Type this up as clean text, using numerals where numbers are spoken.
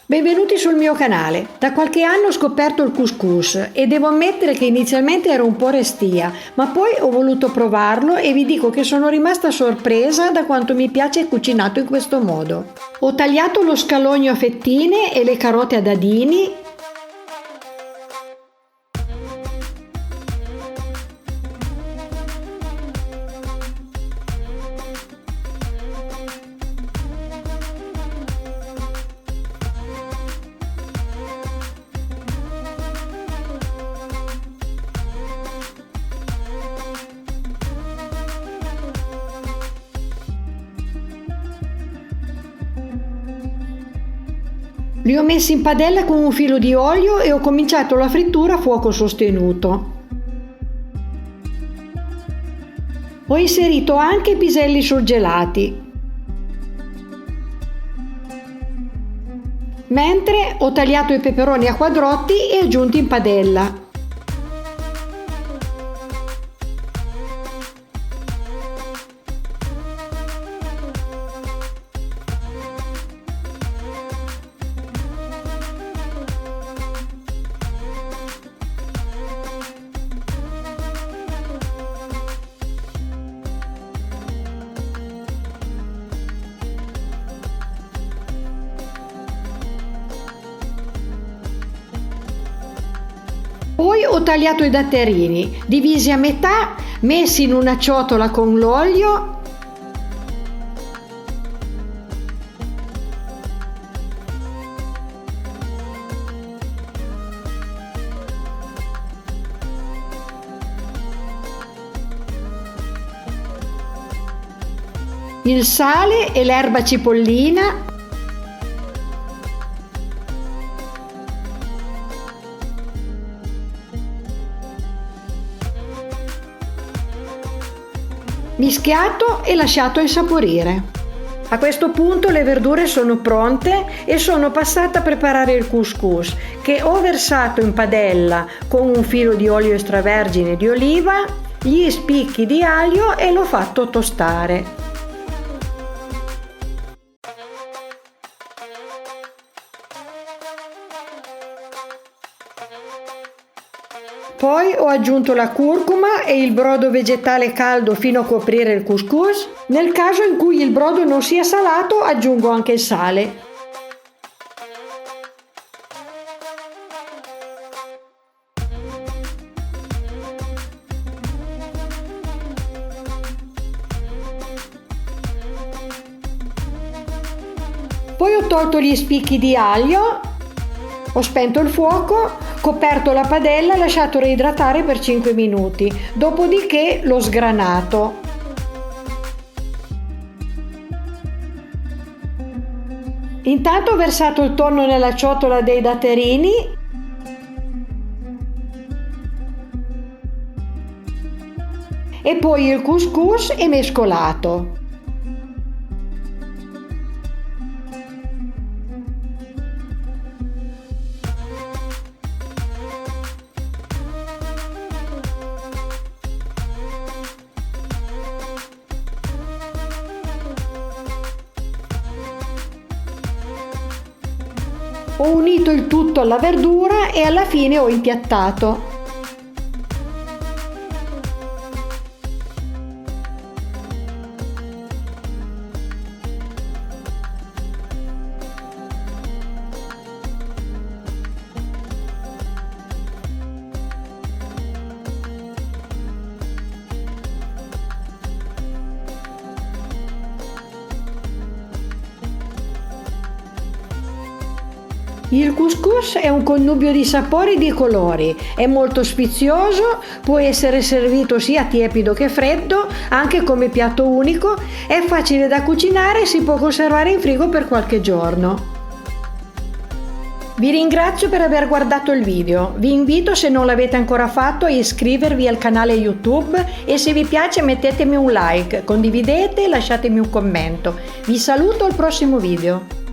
Benvenuti sul mio canale. Da qualche anno ho scoperto il couscous e devo ammettere che inizialmente ero un po' restia, ma poi ho voluto provarlo e vi dico che sono rimasta sorpresa da quanto mi piace cucinato in questo modo. Ho tagliato lo scalogno a fettine e le carote a dadini. Li ho messi in padella con un filo di olio e ho cominciato la frittura a fuoco sostenuto. Ho inserito anche i piselli surgelati, mentre ho tagliato i peperoni a quadrotti e aggiunti in padella. Poi ho tagliato i datterini, divisi a metà, messi in una ciotola con l'olio, il sale e l'erba cipollina, mischiato e lasciato insaporire. A questo punto le verdure sono pronte e sono passata a preparare il couscous, che ho versato in padella con un filo di olio extravergine di oliva, gli spicchi di aglio e l'ho fatto tostare. Poi ho aggiunto la curcuma e il brodo vegetale caldo fino a coprire il couscous. Nel caso in cui il brodo non sia salato, aggiungo anche il sale. Poi ho tolto gli spicchi di aglio, ho spento il fuoco, coperto la padella e lasciato reidratare per 5 minuti, dopodiché l'ho sgranato. Intanto ho versato il tonno nella ciotola dei datterini e poi il couscous e mescolato. Ho unito il tutto alla verdura e alla fine ho impiattato. Il couscous è un connubio di sapori e di colori, è molto sfizioso, può essere servito sia tiepido che freddo, anche come piatto unico, è facile da cucinare e si può conservare in frigo per qualche giorno. Vi ringrazio per aver guardato il video, vi invito, se non l'avete ancora fatto, a iscrivervi al canale YouTube e se vi piace mettetemi un like, condividete e lasciatemi un commento. Vi saluto al prossimo video.